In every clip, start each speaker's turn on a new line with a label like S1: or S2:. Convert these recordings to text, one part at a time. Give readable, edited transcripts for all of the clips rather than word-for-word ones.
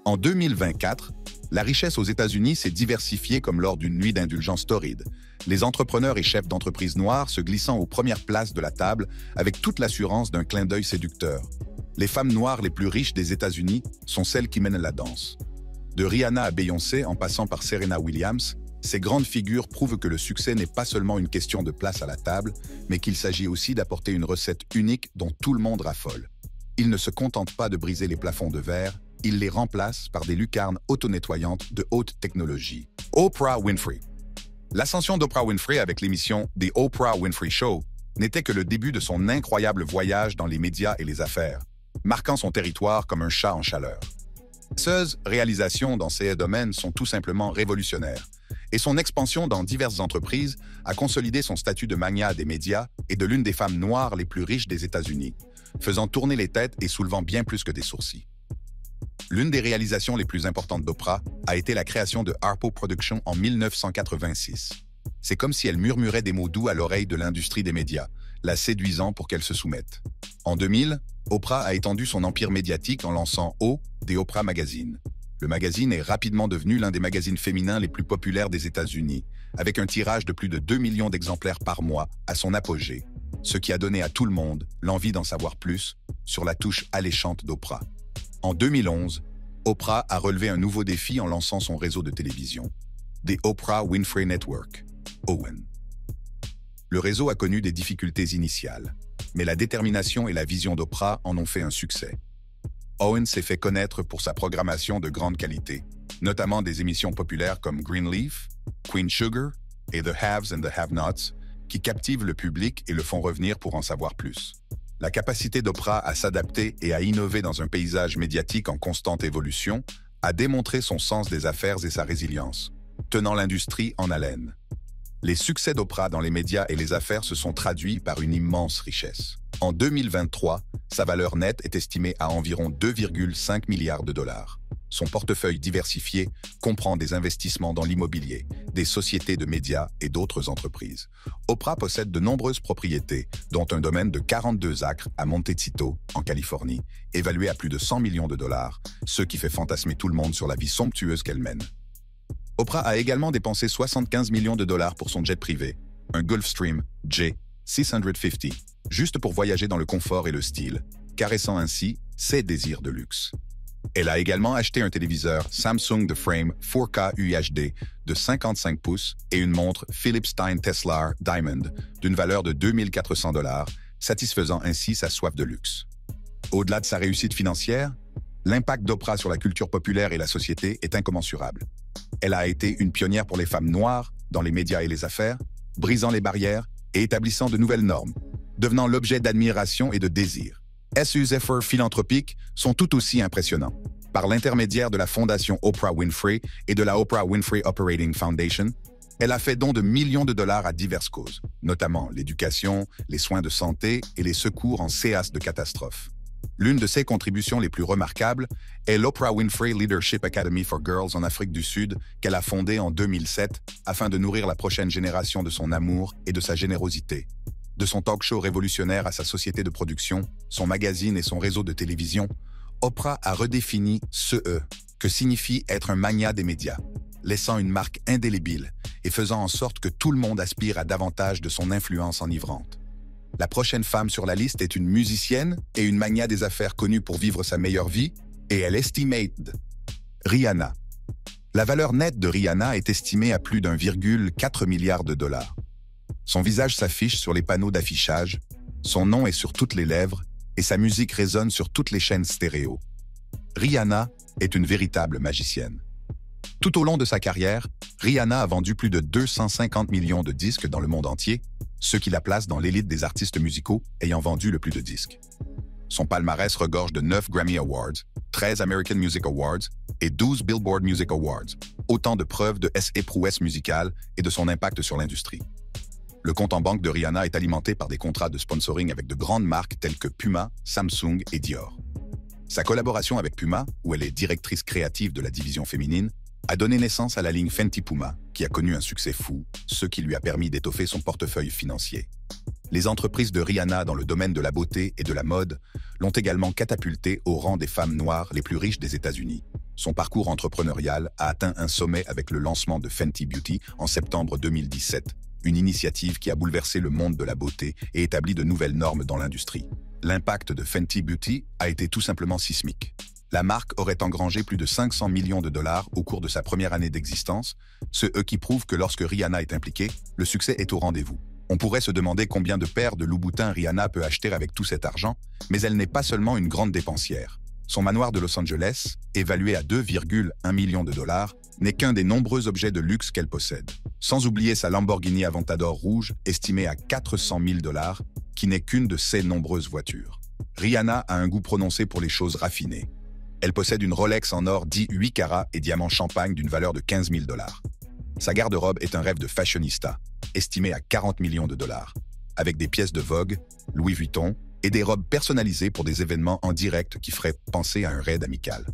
S1: En 2024, la richesse aux États-Unis s'est diversifiée comme lors d'une nuit d'indulgence torride, les entrepreneurs et chefs d'entreprise noirs se glissant aux premières places de la table avec toute l'assurance d'un clin d'œil séducteur. Les femmes noires les plus riches des États-Unis sont celles qui mènent la danse. De Rihanna à Beyoncé en passant par Serena Williams, ces grandes figures prouvent que le succès n'est pas seulement une question de place à la table, mais qu'il s'agit aussi d'apporter une recette unique dont tout le monde raffole. Ils ne se contentent pas de briser les plafonds de verre, ils les remplacent par des lucarnes auto-nettoyantes de haute technologie. Oprah Winfrey. L'ascension d'Oprah Winfrey avec l'émission The Oprah Winfrey Show n'était que le début de son incroyable voyage dans les médias et les affaires, marquant son territoire comme un chat en chaleur. Ses réalisations dans ces domaines sont tout simplement révolutionnaires, et son expansion dans diverses entreprises a consolidé son statut de magnat des médias et de l'une des femmes noires les plus riches des États-Unis, faisant tourner les têtes et soulevant bien plus que des sourcils. L'une des réalisations les plus importantes d'Oprah a été la création de Harpo Productions en 1986. C'est comme si elle murmurait des mots doux à l'oreille de l'industrie des médias, la séduisant pour qu'elle se soumette. En 2000, Oprah a étendu son empire médiatique en lançant O, The Oprah Magazine. Le magazine est rapidement devenu l'un des magazines féminins les plus populaires des États-Unis, avec un tirage de plus de 2 millions d'exemplaires par mois à son apogée, ce qui a donné à tout le monde l'envie d'en savoir plus sur la touche alléchante d'Oprah. En 2011, Oprah a relevé un nouveau défi en lançant son réseau de télévision, The Oprah Winfrey Network, OWN. Le réseau a connu des difficultés initiales, mais la détermination et la vision d'Oprah en ont fait un succès. OWN s'est fait connaître pour sa programmation de grande qualité, notamment des émissions populaires comme Greenleaf, Queen Sugar et The Haves and the Have-Nots, qui captivent le public et le font revenir pour en savoir plus. La capacité d'Oprah à s'adapter et à innover dans un paysage médiatique en constante évolution a démontré son sens des affaires et sa résilience, tenant l'industrie en haleine. Les succès d'Oprah dans les médias et les affaires se sont traduits par une immense richesse. En 2023, sa valeur nette est estimée à environ 2,5 milliards de dollars. Son portefeuille diversifié comprend des investissements dans l'immobilier, des sociétés de médias et d'autres entreprises. Oprah possède de nombreuses propriétés, dont un domaine de 42 acres à Montecito, en Californie, évalué à plus de 100 millions de dollars, ce qui fait fantasmer tout le monde sur la vie somptueuse qu'elle mène. Oprah a également dépensé 75 millions de dollars pour son jet privé, un Gulfstream J650, juste pour voyager dans le confort et le style, caressant ainsi ses désirs de luxe. Elle a également acheté un téléviseur Samsung de frame 4K UHD de 55 pouces et une montre Philips Stein Tesla Diamond d'une valeur de 2400 dollars, satisfaisant ainsi sa soif de luxe. Au-delà de sa réussite financière, l'impact d'Oprah sur la culture populaire et la société est incommensurable. Elle a été une pionnière pour les femmes noires dans les médias et les affaires, brisant les barrières et établissant de nouvelles normes, devenant l'objet d'admiration et de désir. Ses efforts philanthropiques sont tout aussi impressionnants. Par l'intermédiaire de la fondation Oprah Winfrey et de la Oprah Winfrey Operating Foundation, elle a fait don de millions de dollars à diverses causes, notamment l'éducation, les soins de santé et les secours en cas de catastrophe. L'une de ses contributions les plus remarquables est l'Oprah Winfrey Leadership Academy for Girls en Afrique du Sud qu'elle a fondée en 2007 afin de nourrir la prochaine génération de son amour et de sa générosité. De son talk-show révolutionnaire à sa société de production, son magazine et son réseau de télévision, Oprah a redéfini que signifie être un magnat des médias, laissant une marque indélébile et faisant en sorte que tout le monde aspire à davantage de son influence enivrante. La prochaine femme sur la liste est une musicienne et une magnat des affaires connue pour vivre sa meilleure vie, et elle estimate Rihanna. La valeur nette de Rihanna est estimée à plus d'1,4 milliard de dollars. Son visage s'affiche sur les panneaux d'affichage, son nom est sur toutes les lèvres et sa musique résonne sur toutes les chaînes stéréo. Rihanna est une véritable magicienne. Tout au long de sa carrière, Rihanna a vendu plus de 250 millions de disques dans le monde entier, ce qui la place dans l'élite des artistes musicaux ayant vendu le plus de disques. Son palmarès regorge de 9 Grammy Awards, 13 American Music Awards et 12 Billboard Music Awards, autant de preuves de ses prouesses musicales et de son impact sur l'industrie. Le compte en banque de Rihanna est alimenté par des contrats de sponsoring avec de grandes marques telles que Puma, Samsung et Dior. Sa collaboration avec Puma, où elle est directrice créative de la division féminine, a donné naissance à la ligne Fenty Puma, qui a connu un succès fou, ce qui lui a permis d'étoffer son portefeuille financier. Les entreprises de Rihanna dans le domaine de la beauté et de la mode l'ont également catapultée au rang des femmes noires les plus riches des États-Unis. Son parcours entrepreneurial a atteint un sommet avec le lancement de Fenty Beauty en septembre 2017, une initiative qui a bouleversé le monde de la beauté et établi de nouvelles normes dans l'industrie. L'impact de Fenty Beauty a été tout simplement sismique. La marque aurait engrangé plus de 500 millions de dollars au cours de sa première année d'existence, ce qui prouve que lorsque Rihanna est impliquée, le succès est au rendez-vous. On pourrait se demander combien de paires de Louboutin Rihanna peut acheter avec tout cet argent, mais elle n'est pas seulement une grande dépensière. Son manoir de Los Angeles, évalué à 2,1 millions de dollars, n'est qu'un des nombreux objets de luxe qu'elle possède. Sans oublier sa Lamborghini Aventador rouge, estimée à 400 000 dollars, qui n'est qu'une de ses nombreuses voitures. Rihanna a un goût prononcé pour les choses raffinées. Elle possède une Rolex en or dit 8 carats et diamant champagne d'une valeur de 15 000 dollars. Sa garde-robe est un rêve de fashionista, estimé à 40 millions de dollars, avec des pièces de Vogue, Louis Vuitton et des robes personnalisées pour des événements en direct qui feraient penser à un raid amical.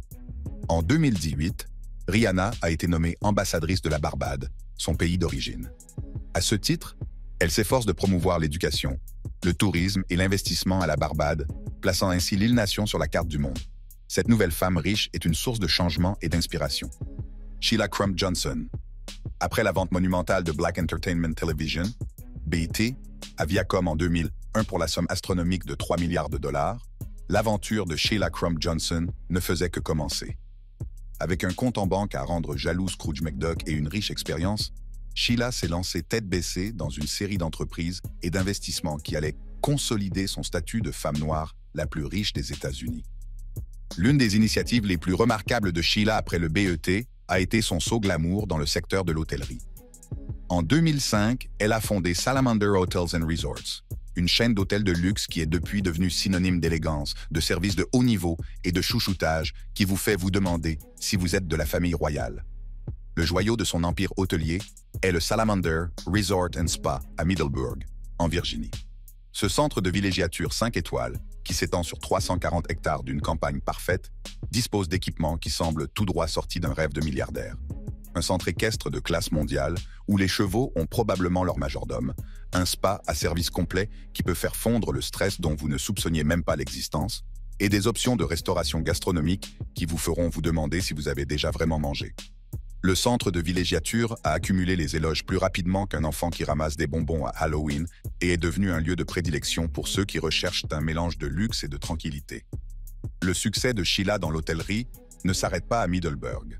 S1: En 2018, Rihanna a été nommée ambassadrice de la Barbade, son pays d'origine. À ce titre, elle s'efforce de promouvoir l'éducation, le tourisme et l'investissement à la Barbade, plaçant ainsi l'île-nation sur la carte du monde. Cette nouvelle femme riche est une source de changement et d'inspiration. Sheila Crump Johnson. Après la vente monumentale de Black Entertainment Television, BET, à Viacom en 2001 pour la somme astronomique de 3 milliards de dollars, l'aventure de Sheila Crump Johnson ne faisait que commencer. Avec un compte en banque à rendre jaloux Scrooge McDuck et une riche expérience, Sheila s'est lancée tête baissée dans une série d'entreprises et d'investissements qui allaient consolider son statut de femme noire la plus riche des États-Unis. L'une des initiatives les plus remarquables de Sheila après le BET a été son saut glamour dans le secteur de l'hôtellerie. En 2005, elle a fondé Salamander Hotels and Resorts, une chaîne d'hôtels de luxe qui est depuis devenue synonyme d'élégance, de services de haut niveau et de chouchoutage qui vous fait vous demander si vous êtes de la famille royale. Le joyau de son empire hôtelier est le Salamander Resort and Spa à Middleburg, en Virginie. Ce centre de villégiature 5 étoiles, qui s'étend sur 340 hectares d'une campagne parfaite, dispose d'équipements qui semblent tout droit sortis d'un rêve de milliardaire. Un centre équestre de classe mondiale où les chevaux ont probablement leur majordome, un spa à service complet qui peut faire fondre le stress dont vous ne soupçonniez même pas l'existence, et des options de restauration gastronomique qui vous feront vous demander si vous avez déjà vraiment mangé. Le centre de villégiature a accumulé les éloges plus rapidement qu'un enfant qui ramasse des bonbons à Halloween et est devenu un lieu de prédilection pour ceux qui recherchent un mélange de luxe et de tranquillité. Le succès de Sheila dans l'hôtellerie ne s'arrête pas à Middleburg.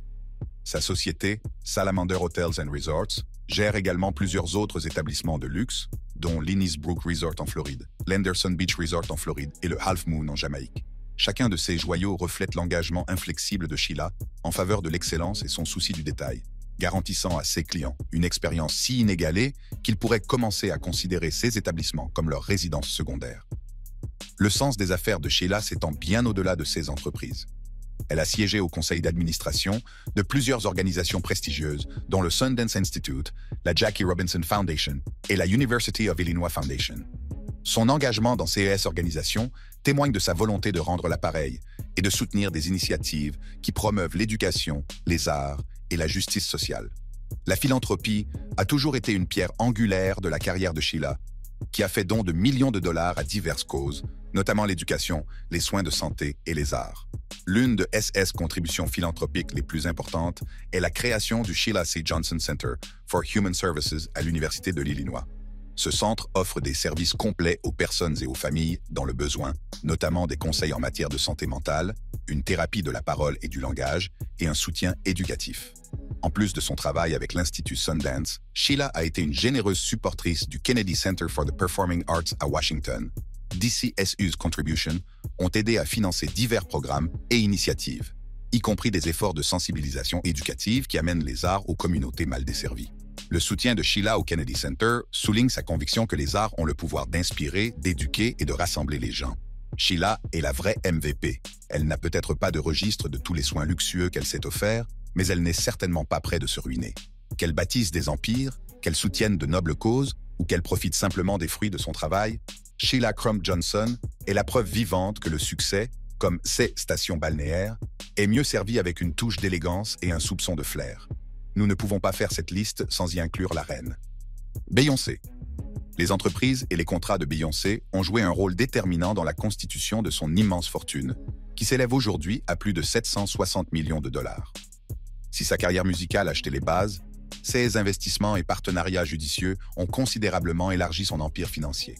S1: Sa société, Salamander Hotels and Resorts, gère également plusieurs autres établissements de luxe, dont l'Innisbrook Resort en Floride, l'Henderson Beach Resort en Floride et le Half Moon en Jamaïque. Chacun de ces joyaux reflète l'engagement inflexible de Sheila en faveur de l'excellence et son souci du détail, garantissant à ses clients une expérience si inégalée qu'ils pourraient commencer à considérer ces établissements comme leur résidence secondaire. Le sens des affaires de Sheila s'étend bien au-delà de ces entreprises. Elle a siégé au conseil d'administration de plusieurs organisations prestigieuses, dont le Sundance Institute, la Jackie Robinson Foundation et la University of Illinois Foundation. Son engagement dans ces organisations témoigne de sa volonté de rendre l'appareil et de soutenir des initiatives qui promeuvent l'éducation, les arts et la justice sociale. La philanthropie a toujours été une pierre angulaire de la carrière de Sheila, qui a fait don de millions de dollars à diverses causes, notamment l'éducation, les soins de santé et les arts. L'une de ses contributions philanthropiques les plus importantes est la création du Sheila C. Johnson Center for Human Services à l'Université de l'Illinois. Ce centre offre des services complets aux personnes et aux familles dans le besoin, notamment des conseils en matière de santé mentale, une thérapie de la parole et du langage et un soutien éducatif. En plus de son travail avec l'Institut Sundance, Sheila a été une généreuse supportrice du Kennedy Center for the Performing Arts à Washington. DCSU's contributions ont aidé à financer divers programmes et initiatives, y compris des efforts de sensibilisation éducative qui amènent les arts aux communautés mal desservies. Le soutien de Sheila au Kennedy Center souligne sa conviction que les arts ont le pouvoir d'inspirer, d'éduquer et de rassembler les gens. Sheila est la vraie MVP. Elle n'a peut-être pas de registre de tous les soins luxueux qu'elle s'est offert, mais elle n'est certainement pas près de se ruiner. Qu'elle bâtisse des empires, qu'elle soutienne de nobles causes ou qu'elle profite simplement des fruits de son travail, Sheila Crump Johnson est la preuve vivante que le succès, comme ses stations balnéaires, est mieux servi avec une touche d'élégance et un soupçon de flair. Nous ne pouvons pas faire cette liste sans y inclure la reine. Beyoncé. Les entreprises et les contrats de Beyoncé ont joué un rôle déterminant dans la constitution de son immense fortune, qui s'élève aujourd'hui à plus de 760 millions de dollars. Si sa carrière musicale a jeté les bases, ses investissements et partenariats judicieux ont considérablement élargi son empire financier.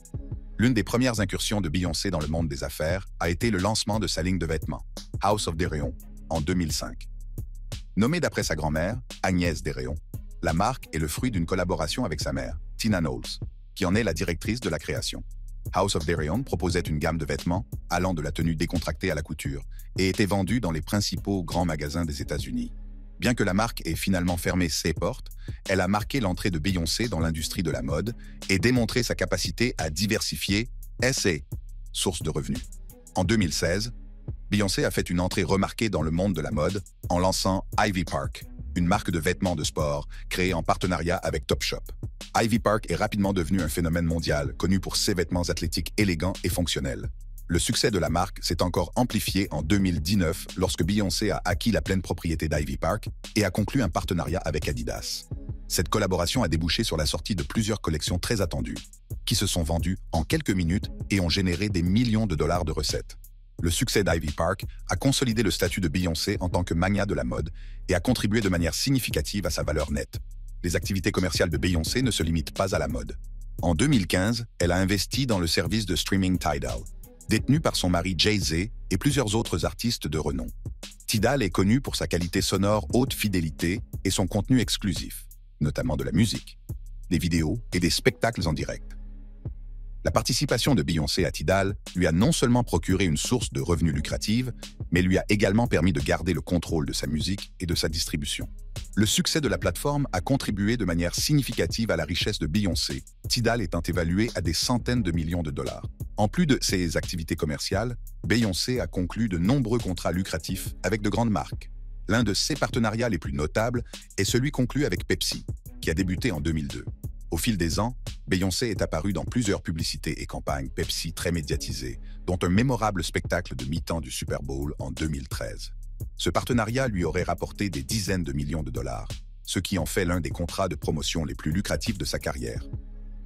S1: L'une des premières incursions de Beyoncé dans le monde des affaires a été le lancement de sa ligne de vêtements, House of Deréon, en 2005. Nommée d'après sa grand-mère, Agnès Deréon, la marque est le fruit d'une collaboration avec sa mère, Tina Knowles, qui en est la directrice de la création. House of Deréon proposait une gamme de vêtements allant de la tenue décontractée à la couture et était vendue dans les principaux grands magasins des États-Unis. Bien que la marque ait finalement fermé ses portes, elle a marqué l'entrée de Beyoncé dans l'industrie de la mode et démontré sa capacité à diversifier ses sources de revenus. En 2016, Beyoncé a fait une entrée remarquée dans le monde de la mode en lançant Ivy Park, une marque de vêtements de sport créée en partenariat avec Topshop. Ivy Park est rapidement devenu un phénomène mondial, connu pour ses vêtements athlétiques élégants et fonctionnels. Le succès de la marque s'est encore amplifié en 2019 lorsque Beyoncé a acquis la pleine propriété d'Ivy Park et a conclu un partenariat avec Adidas. Cette collaboration a débouché sur la sortie de plusieurs collections très attendues, qui se sont vendues en quelques minutes et ont généré des millions de dollars de recettes. Le succès d'Ivy Park a consolidé le statut de Beyoncé en tant que magnat de la mode et a contribué de manière significative à sa valeur nette. Les activités commerciales de Beyoncé ne se limitent pas à la mode. En 2015, elle a investi dans le service de streaming Tidal, détenu par son mari Jay-Z et plusieurs autres artistes de renom. Tidal est connu pour sa qualité sonore haute fidélité et son contenu exclusif, notamment de la musique, des vidéos et des spectacles en direct. La participation de Beyoncé à Tidal lui a non seulement procuré une source de revenus lucrative, mais lui a également permis de garder le contrôle de sa musique et de sa distribution. Le succès de la plateforme a contribué de manière significative à la richesse de Beyoncé, Tidal étant évalué à des centaines de millions de dollars. En plus de ses activités commerciales, Beyoncé a conclu de nombreux contrats lucratifs avec de grandes marques. L'un de ses partenariats les plus notables est celui conclu avec Pepsi, qui a débuté en 2002. Au fil des ans, Beyoncé est apparue dans plusieurs publicités et campagnes Pepsi très médiatisées, dont un mémorable spectacle de mi-temps du Super Bowl en 2013. Ce partenariat lui aurait rapporté des dizaines de millions de dollars, ce qui en fait l'un des contrats de promotion les plus lucratifs de sa carrière.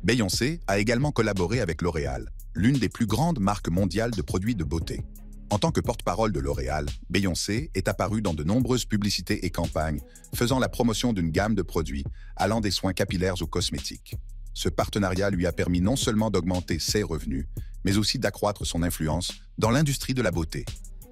S1: Beyoncé a également collaboré avec L'Oréal, l'une des plus grandes marques mondiales de produits de beauté. En tant que porte-parole de L'Oréal, Beyoncé est apparue dans de nombreuses publicités et campagnes, faisant la promotion d'une gamme de produits allant des soins capillaires aux cosmétiques. Ce partenariat lui a permis non seulement d'augmenter ses revenus, mais aussi d'accroître son influence dans l'industrie de la beauté.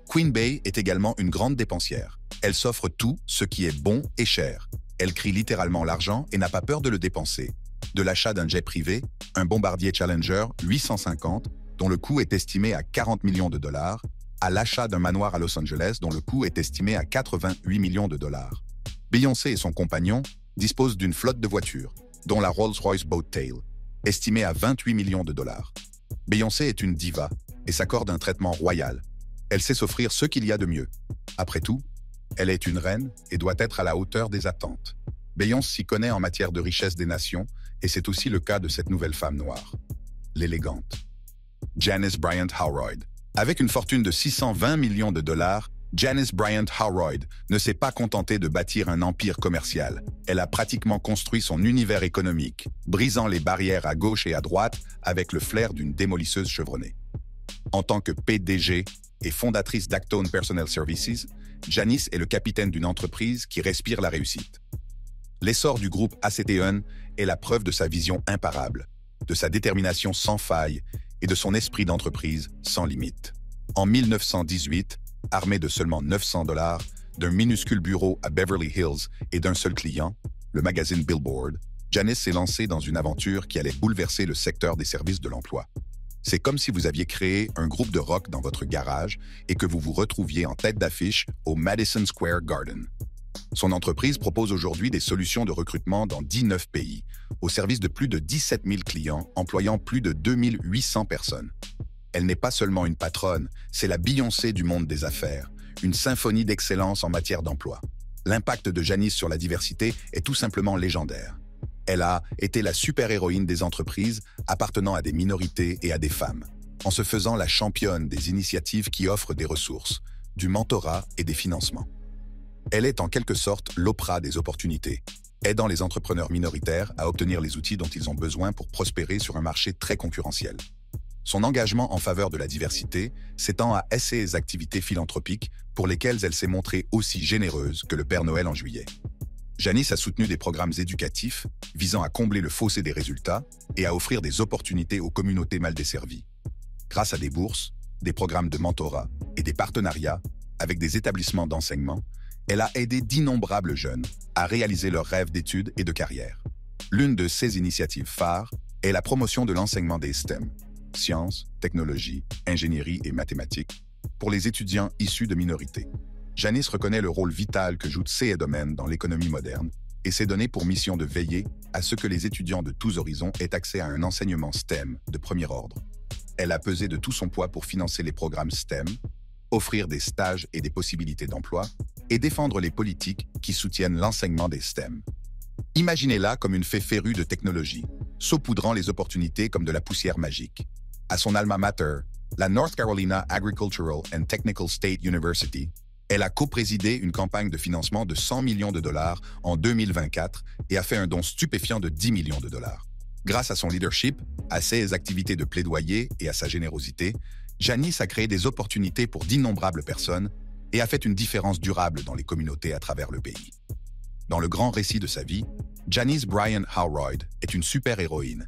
S1: Queen Bey est également une grande dépensière. Elle s'offre tout ce qui est bon et cher. Elle crie littéralement l'argent et n'a pas peur de le dépenser. De l'achat d'un jet privé, un bombardier Challenger 850, dont le coût est estimé à 40 millions de dollars, à l'achat d'un manoir à Los Angeles dont le coût est estimé à 88 millions de dollars. Beyoncé et son compagnon disposent d'une flotte de voitures, dont la Rolls-Royce Boat Tail, estimée à 28 millions de dollars. Beyoncé est une diva et s'accorde un traitement royal. Elle sait s'offrir ce qu'il y a de mieux. Après tout, elle est une reine et doit être à la hauteur des attentes. Beyoncé s'y connaît en matière de richesse des nations et c'est aussi le cas de cette nouvelle femme noire, l'élégante Janice Bryant Howroyd. Avec une fortune de 620 millions de dollars, Janice Bryant Howroyd ne s'est pas contentée de bâtir un empire commercial. Elle a pratiquement construit son univers économique, brisant les barrières à gauche et à droite avec le flair d'une démolisseuse chevronnée. En tant que PDG et fondatrice d'Actone Personal Services, Janice est le capitaine d'une entreprise qui respire la réussite. L'essor du groupe ACTN est la preuve de sa vision imparable, de sa détermination sans faille et de son esprit d'entreprise sans limite. En 1918, armé de seulement 900 $, d'un minuscule bureau à Beverly Hills et d'un seul client, le magazine Billboard, Janice s'est lancée dans une aventure qui allait bouleverser le secteur des services de l'emploi. C'est comme si vous aviez créé un groupe de rock dans votre garage et que vous vous retrouviez en tête d'affiche au Madison Square Garden. Son entreprise propose aujourd'hui des solutions de recrutement dans 19 pays, au service de plus de 17 000 clients, employant plus de 2800 personnes. Elle n'est pas seulement une patronne, c'est la Beyoncé du monde des affaires, une symphonie d'excellence en matière d'emploi. L'impact de Janice sur la diversité est tout simplement légendaire. Elle a été la super-héroïne des entreprises appartenant à des minorités et à des femmes, en se faisant la championne des initiatives qui offrent des ressources, du mentorat et des financements. Elle est en quelque sorte l'Oprah des opportunités. aidant les entrepreneurs minoritaires à obtenir les outils dont ils ont besoin pour prospérer sur un marché très concurrentiel. Son engagement en faveur de la diversité s'étend à ses activités philanthropiques pour lesquelles elle s'est montrée aussi généreuse que le Père Noël en juillet. Janice a soutenu des programmes éducatifs visant à combler le fossé des résultats et à offrir des opportunités aux communautés mal desservies. Grâce à des bourses, des programmes de mentorat et des partenariats avec des établissements d'enseignement, elle a aidé d'innombrables jeunes à réaliser leurs rêves d'études et de carrière. L'une de ses initiatives phares est la promotion de l'enseignement des STEM, sciences, technologies, ingénierie et mathématiques, pour les étudiants issus de minorités. Janice reconnaît le rôle vital que jouent ces domaines dans l'économie moderne et s'est donné pour mission de veiller à ce que les étudiants de tous horizons aient accès à un enseignement STEM de premier ordre. Elle a pesé de tout son poids pour financer les programmes STEM, offrir des stages et des possibilités d'emploi, et défendre les politiques qui soutiennent l'enseignement des STEM. Imaginez-la comme une fée férue de technologie, saupoudrant les opportunités comme de la poussière magique. À son alma mater, la North Carolina Agricultural and Technical State University, elle a coprésidé une campagne de financement de 100 millions de dollars en 2024 et a fait un don stupéfiant de 10 millions de dollars. Grâce à son leadership, à ses activités de plaidoyer et à sa générosité, Janice a créé des opportunités pour d'innombrables personnes et a fait une différence durable dans les communautés à travers le pays. Dans le grand récit de sa vie, Janice Bryan Howroyd est une super-héroïne,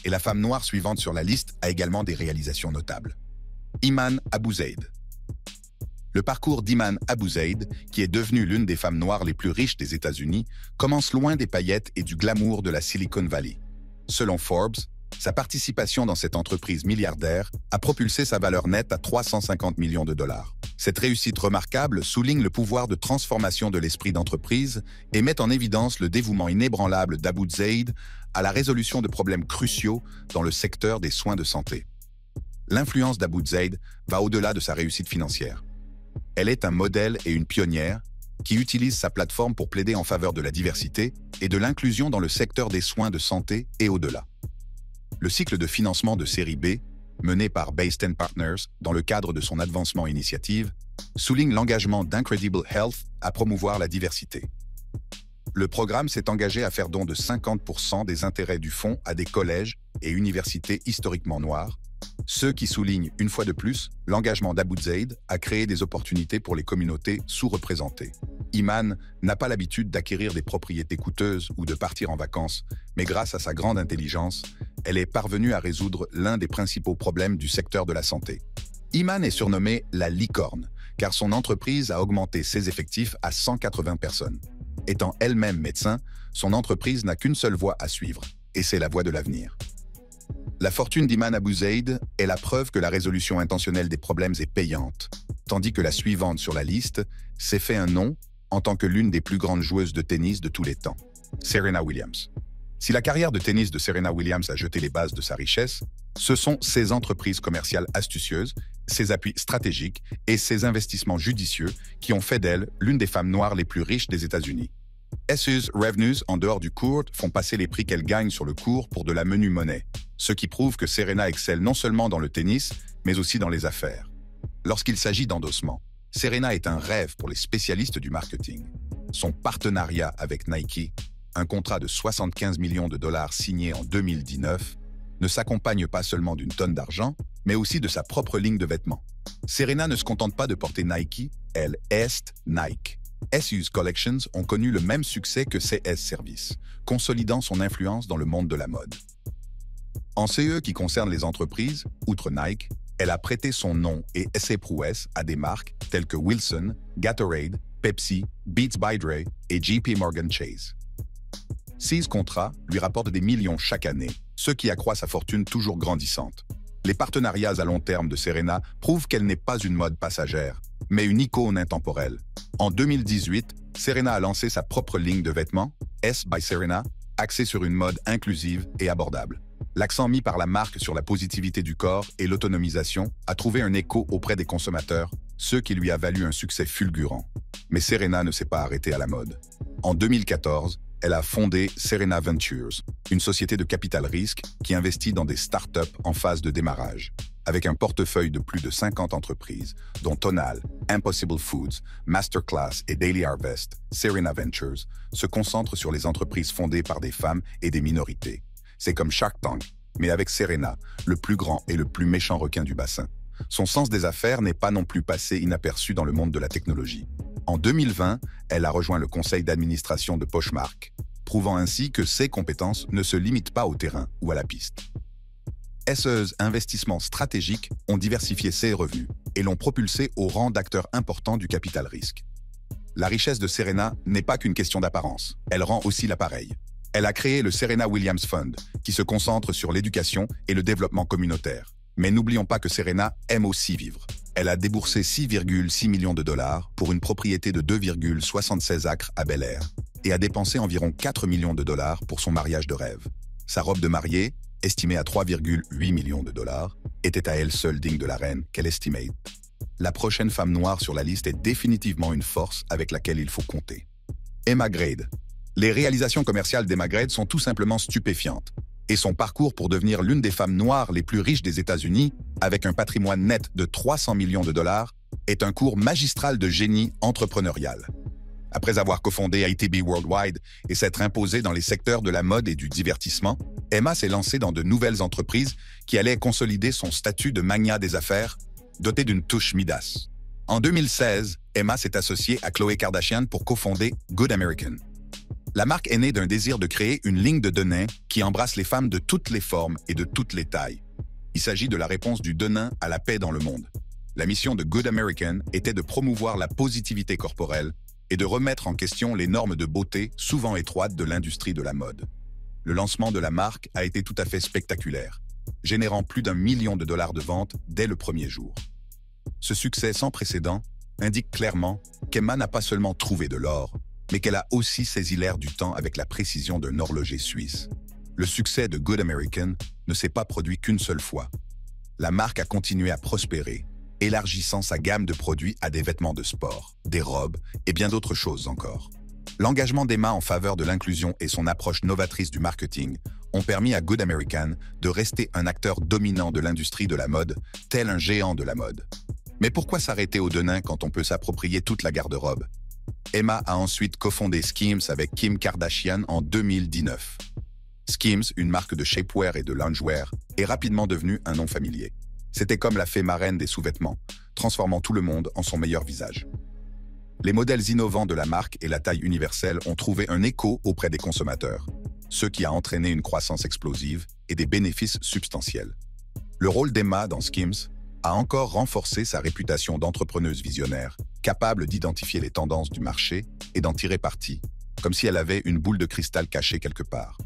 S1: et la femme noire suivante sur la liste a également des réalisations notables. Iman Abu Zaid. Le parcours d'Iman Abu Zaid, qui est devenue l'une des femmes noires les plus riches des États-Unis, commence loin des paillettes et du glamour de la Silicon Valley. Selon Forbes, sa participation dans cette entreprise milliardaire a propulsé sa valeur nette à 350 millions de dollars. Cette réussite remarquable souligne le pouvoir de transformation de l'esprit d'entreprise et met en évidence le dévouement inébranlable d'Abu Zaid à la résolution de problèmes cruciaux dans le secteur des soins de santé. L'influence d'Abu Zaid va au-delà de sa réussite financière. Elle est un modèle et une pionnière qui utilise sa plateforme pour plaider en faveur de la diversité et de l'inclusion dans le secteur des soins de santé et au-delà. Le cycle de financement de série B, mené par Basin Partners dans le cadre de son Advancement Initiative, souligne l'engagement d'Incredible Health à promouvoir la diversité. Le programme s'est engagé à faire don de 50% des intérêts du fonds à des collèges et universités historiquement noirs, ce qui souligne, une fois de plus, l'engagement d'Abu Zaid à créer des opportunités pour les communautés sous-représentées. Iman n'a pas l'habitude d'acquérir des propriétés coûteuses ou de partir en vacances, mais grâce à sa grande intelligence, elle est parvenue à résoudre l'un des principaux problèmes du secteur de la santé. Iman est surnommée la licorne, car son entreprise a augmenté ses effectifs à 180 personnes. Étant elle-même médecin, son entreprise n'a qu'une seule voie à suivre, et c'est la voie de l'avenir. La fortune d'Iman Abu Zaid est la preuve que la résolution intentionnelle des problèmes est payante, tandis que la suivante sur la liste s'est fait un nom en tant que l'une des plus grandes joueuses de tennis de tous les temps, Serena Williams. Si la carrière de tennis de Serena Williams a jeté les bases de sa richesse, ce sont ses entreprises commerciales astucieuses, ses appuis stratégiques et ses investissements judicieux qui ont fait d'elle l'une des femmes noires les plus riches des États-Unis. Ses revenus en dehors du court font passer les prix qu'elle gagne sur le court pour de la menue monnaie, ce qui prouve que Serena excelle non seulement dans le tennis, mais aussi dans les affaires. Lorsqu'il s'agit d'endossement, Serena est un rêve pour les spécialistes du marketing. Son partenariat avec Nike, un contrat de 75 millions de dollars signé en 2019, ne s'accompagne pas seulement d'une tonne d'argent, mais aussi de sa propre ligne de vêtements. Serena ne se contente pas de porter Nike, elle est Nike. SU's Collections ont connu le même succès que CS Service, consolidant son influence dans le monde de la mode. En ce qui concerne les entreprises, outre Nike, elle a prêté son nom et ses prouesses à des marques telles que Wilson, Gatorade, Pepsi, Beats by Dre et JP Morgan Chase. Ces contrats lui rapportent des millions chaque année, ce qui accroît sa fortune toujours grandissante. Les partenariats à long terme de Serena prouvent qu'elle n'est pas une mode passagère, mais une icône intemporelle. En 2018, Serena a lancé sa propre ligne de vêtements, S by Serena, axée sur une mode inclusive et abordable. L'accent mis par la marque sur la positivité du corps et l'autonomisation a trouvé un écho auprès des consommateurs, ce qui lui a valu un succès fulgurant. Mais Serena ne s'est pas arrêtée à la mode. En 2014, elle a fondé Serena Ventures, une société de capital risque qui investit dans des startups en phase de démarrage. Avec un portefeuille de plus de 50 entreprises, dont Tonal, Impossible Foods, Masterclass et Daily Harvest, Serena Ventures se concentre sur les entreprises fondées par des femmes et des minorités. C'est comme Shark Tank, mais avec Serena, le plus grand et le plus méchant requin du bassin. Son sens des affaires n'est pas non plus passé inaperçu dans le monde de la technologie. En 2020, elle a rejoint le conseil d'administration de Poshmark, prouvant ainsi que ses compétences ne se limitent pas au terrain ou à la piste. SE's investissements stratégiques ont diversifié ses revenus et l'ont propulsé au rang d'acteur important du capital risque. La richesse de Serena n'est pas qu'une question d'apparence, elle rend aussi l'appareil. Elle a créé le Serena Williams Fund, qui se concentre sur l'éducation et le développement communautaire. Mais n'oublions pas que Serena aime aussi vivre. Elle a déboursé 6,6 millions de dollars pour une propriété de 2,76 acres à Bel Air et a dépensé environ 4 millions de dollars pour son mariage de rêve. Sa robe de mariée, estimée à 3,8 millions de dollars, était à elle seule digne de la reine qu'elle estimate. La prochaine femme noire sur la liste est définitivement une force avec laquelle il faut compter. Emma Grade. Les réalisations commerciales d'Emma Grade sont tout simplement stupéfiantes. Et son parcours pour devenir l'une des femmes noires les plus riches des États-Unis, avec un patrimoine net de 300 millions de dollars, est un cours magistral de génie entrepreneurial. Après avoir cofondé ITB Worldwide et s'être imposée dans les secteurs de la mode et du divertissement, Emma s'est lancée dans de nouvelles entreprises qui allaient consolider son statut de magnat des affaires, dotée d'une touche Midas. En 2016, Emma s'est associée à Khloé Kardashian pour cofonder Good American. La marque est née d'un désir de créer une ligne de denim qui embrasse les femmes de toutes les formes et de toutes les tailles. Il s'agit de la réponse du denim à la paix dans le monde. La mission de Good American était de promouvoir la positivité corporelle et de remettre en question les normes de beauté souvent étroites de l'industrie de la mode. Le lancement de la marque a été tout à fait spectaculaire, générant plus d'1 million de dollars de ventes dès le premier jour. Ce succès sans précédent indique clairement qu'Emma n'a pas seulement trouvé de l'or, mais qu'elle a aussi saisi l'air du temps avec la précision d'un horloger suisse. Le succès de Good American ne s'est pas produit qu'une seule fois. La marque a continué à prospérer, élargissant sa gamme de produits à des vêtements de sport, des robes et bien d'autres choses encore. L'engagement d'Emma en faveur de l'inclusion et son approche novatrice du marketing ont permis à Good American de rester un acteur dominant de l'industrie de la mode, tel un géant de la mode. Mais pourquoi s'arrêter au denim quand on peut s'approprier toute la garde-robe? Emma a ensuite cofondé Skims avec Kim Kardashian en 2019. Skims, une marque de shapewear et de loungewear, est rapidement devenue un nom familier. C'était comme la fée marraine des sous-vêtements, transformant tout le monde en son meilleur visage. Les modèles innovants de la marque et la taille universelle ont trouvé un écho auprès des consommateurs, ce qui a entraîné une croissance explosive et des bénéfices substantiels. Le rôle d'Emma dans Skims a encore renforcé sa réputation d'entrepreneuse visionnaire, capable d'identifier les tendances du marché et d'en tirer parti, comme si elle avait une boule de cristal cachée quelque part.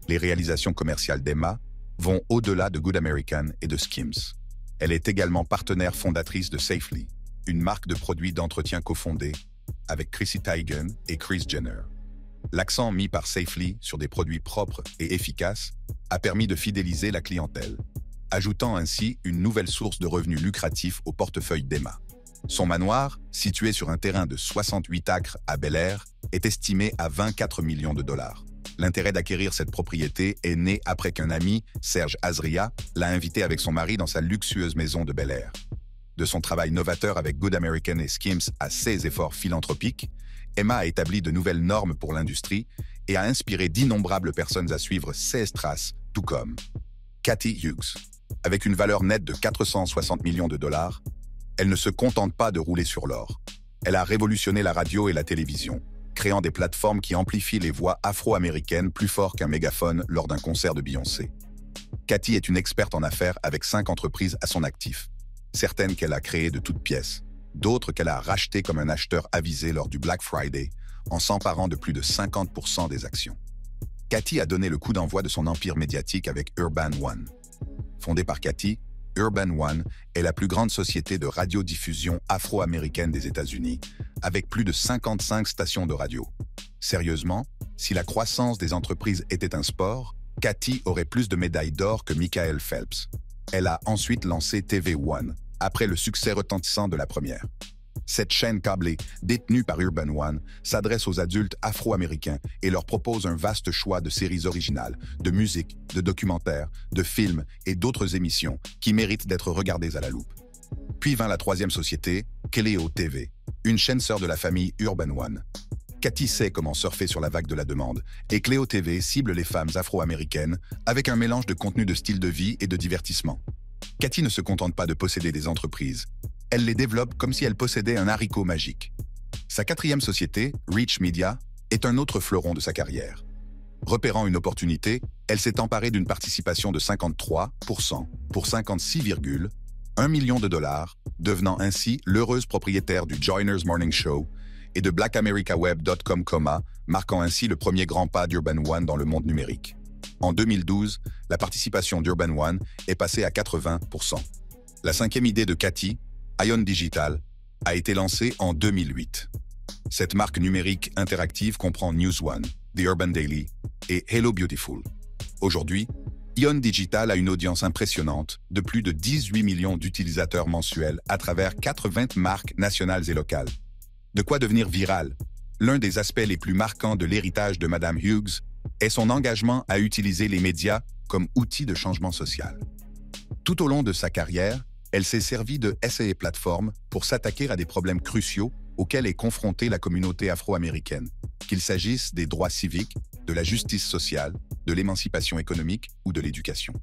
S1: Les réalisations commerciales d'Emma vont au-delà de Good American et de Skims. Elle est également partenaire fondatrice de Safely, une marque de produits d'entretien cofondée avec Chrissy Teigen et Kris Jenner. L'accent mis par Safely sur des produits propres et efficaces a permis de fidéliser la clientèle, ajoutant ainsi une nouvelle source de revenus lucratifs au portefeuille d'Emma. Son manoir, situé sur un terrain de 68 acres à Bel Air, est estimé à 24 millions de dollars. L'intérêt d'acquérir cette propriété est né après qu'un ami, Serge Azria, l'a invité avec son mari dans sa luxueuse maison de Bel Air. De son travail novateur avec Good American et Skims à ses efforts philanthropiques, Emma a établi de nouvelles normes pour l'industrie et a inspiré d'innombrables personnes à suivre ses traces, tout comme Cathy Hughes. Avec une valeur nette de 460 millions de dollars, elle ne se contente pas de rouler sur l'or. Elle a révolutionné la radio et la télévision, créant des plateformes qui amplifient les voix afro-américaines plus fort qu'un mégaphone lors d'un concert de Beyoncé. Cathy est une experte en affaires avec 5 entreprises à son actif, certaines qu'elle a créées de toutes pièces, d'autres qu'elle a rachetées comme un acheteur avisé lors du Black Friday, en s'emparant de plus de 50% des actions. Cathy a donné le coup d'envoi de son empire médiatique avec Urban One. Fondée par Cathy, Urban One est la plus grande société de radiodiffusion afro-américaine des États-Unis, avec plus de 55 stations de radio. Sérieusement, si la croissance des entreprises était un sport, Cathy aurait plus de médailles d'or que Michael Phelps. Elle a ensuite lancé TV One, après le succès retentissant de la première. Cette chaîne câblée, détenue par Urban One, s'adresse aux adultes afro-américains et leur propose un vaste choix de séries originales, de musique, de documentaires, de films et d'autres émissions qui méritent d'être regardées à la loupe. Puis vint la troisième société, Cléo TV, une chaîne sœur de la famille Urban One. Cathy sait comment surfer sur la vague de la demande, et Cléo TV cible les femmes afro-américaines avec un mélange de contenu de style de vie et de divertissement. Cathy ne se contente pas de posséder des entreprises. Elle les développe comme si elle possédait un haricot magique. Sa quatrième société, Reach Media, est un autre fleuron de sa carrière. Repérant une opportunité, elle s'est emparée d'une participation de 53% pour 56,1 millions de dollars, devenant ainsi l'heureuse propriétaire du Joyner's Morning Show et de BlackAmericaWeb.com, marquant ainsi le premier grand pas d'Urban One dans le monde numérique. En 2012, la participation d'Urban One est passée à 80%. La cinquième idée de Cathy, Ion Digital, a été lancée en 2008. Cette marque numérique interactive comprend News One, The Urban Daily et Hello Beautiful. Aujourd'hui, Ion Digital a une audience impressionnante de plus de 18 millions d'utilisateurs mensuels à travers 80 marques nationales et locales. De quoi devenir viral? L'un des aspects les plus marquants de l'héritage de Madame Hughes est son engagement à utiliser les médias comme outil de changement social. Tout au long de sa carrière, elle s'est servie de SAE Platform pour s'attaquer à des problèmes cruciaux auxquels est confrontée la communauté afro-américaine, qu'il s'agisse des droits civiques, de la justice sociale, de l'émancipation économique ou de l'éducation.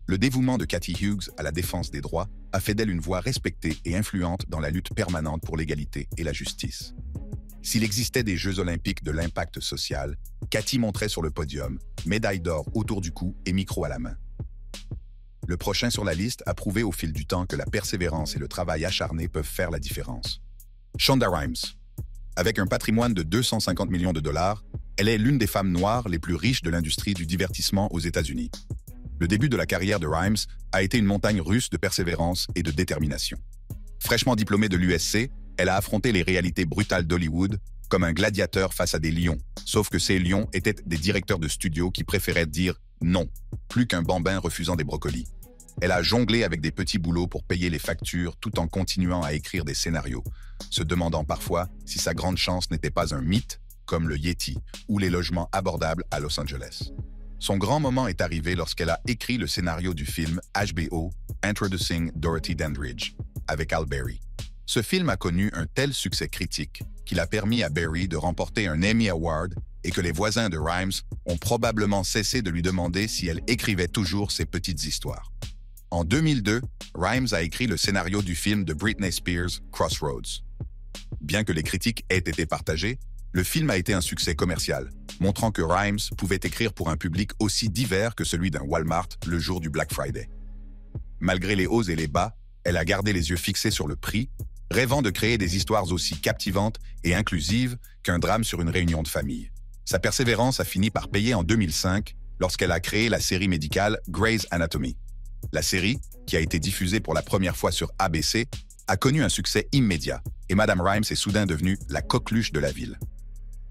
S1: Le dévouement de Cathy Hughes à la défense des droits a fait d'elle une voix respectée et influente dans la lutte permanente pour l'égalité et la justice. S'il existait des Jeux olympiques de l'impact social, Cathy monterait sur le podium, médaille d'or autour du cou et micro à la main. Le prochain sur la liste a prouvé au fil du temps que la persévérance et le travail acharné peuvent faire la différence. Shonda Rhimes. Avec un patrimoine de 250 millions de dollars, elle est l'une des femmes noires les plus riches de l'industrie du divertissement aux États-Unis. Le début de la carrière de Rhimes a été une montagne russe de persévérance et de détermination. Fraîchement diplômée de l'USC, elle a affronté les réalités brutales d'Hollywood comme un gladiateur face à des lions, sauf que ces lions étaient des directeurs de studio qui préféraient dire non, plus qu'un bambin refusant des brocolis. Elle a jonglé avec des petits boulots pour payer les factures tout en continuant à écrire des scénarios, se demandant parfois si sa grande chance n'était pas un mythe, comme le Yeti ou les logements abordables à Los Angeles. Son grand moment est arrivé lorsqu'elle a écrit le scénario du film HBO Introducing Dorothy Dandridge avec Al Berry. Ce film a connu un tel succès critique qu'il a permis à Berry de remporter un Emmy Award et que les voisins de Rhimes ont probablement cessé de lui demander si elle écrivait toujours ses petites histoires. En 2002, Rhimes a écrit le scénario du film de Britney Spears, Crossroads. Bien que les critiques aient été partagées, le film a été un succès commercial, montrant que Rhimes pouvait écrire pour un public aussi divers que celui d'un Walmart le jour du Black Friday. Malgré les hauts et les bas, elle a gardé les yeux fixés sur le prix, rêvant de créer des histoires aussi captivantes et inclusives qu'un drame sur une réunion de famille. Sa persévérance a fini par payer en 2005 lorsqu'elle a créé la série médicale Grey's Anatomy. La série, qui a été diffusée pour la première fois sur ABC, a connu un succès immédiat et Madame Rhimes est soudain devenue la coqueluche de la ville.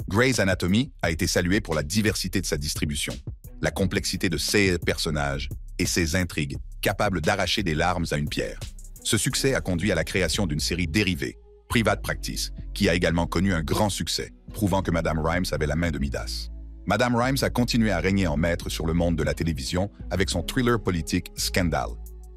S1: Grey's Anatomy a été saluée pour la diversité de sa distribution, la complexité de ses personnages et ses intrigues capables d'arracher des larmes à une pierre. Ce succès a conduit à la création d'une série dérivée, Private Practice, qui a également connu un grand succès, prouvant que Madame Rhimes avait la main de Midas. Madame Rhimes a continué à régner en maître sur le monde de la télévision avec son thriller politique Scandal,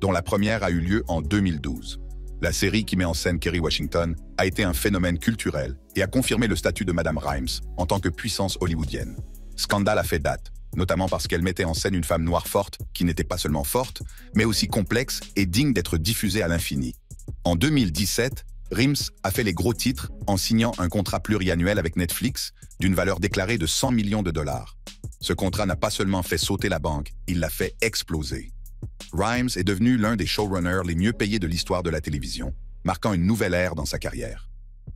S1: dont la première a eu lieu en 2012. La série qui met en scène Kerry Washington a été un phénomène culturel et a confirmé le statut de Madame Rhimes en tant que puissance hollywoodienne. Scandal a fait date, notamment parce qu'elle mettait en scène une femme noire forte qui n'était pas seulement forte, mais aussi complexe et digne d'être diffusée à l'infini. En 2017, Rhimes a fait les gros titres en signant un contrat pluriannuel avec Netflix d'une valeur déclarée de 100 millions de dollars. Ce contrat n'a pas seulement fait sauter la banque, il l'a fait exploser. Rhimes est devenu l'un des showrunners les mieux payés de l'histoire de la télévision, marquant une nouvelle ère dans sa carrière.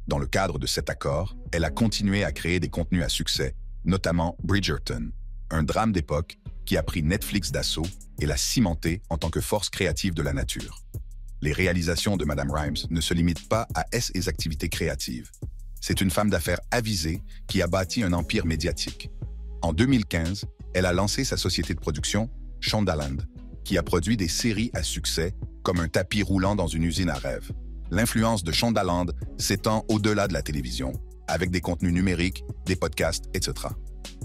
S1: Dans le cadre de cet accord, elle a continué à créer des contenus à succès, notamment Bridgerton, un drame d'époque qui a pris Netflix d'assaut et l'a cimenté en tant que force créative de la nature. Les réalisations de Madame Rhimes ne se limitent pas à ses activités créatives. C'est une femme d'affaires avisée qui a bâti un empire médiatique. En 2015, elle a lancé sa société de production, Shondaland, qui a produit des séries à succès comme un tapis roulant dans une usine à rêves. l'influence de Shondaland s'étend au-delà de la télévision, avec des contenus numériques, des podcasts, etc.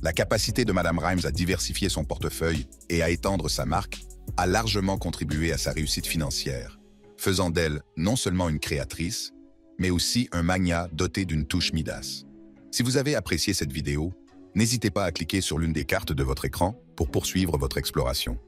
S1: La capacité de Mme Rimes à diversifier son portefeuille et à étendre sa marque a largement contribué à sa réussite financière, faisant d'elle non seulement une créatrice, mais aussi un magnat doté d'une touche Midas. Si vous avez apprécié cette vidéo, n'hésitez pas à cliquer sur l'une des cartes de votre écran pour poursuivre votre exploration.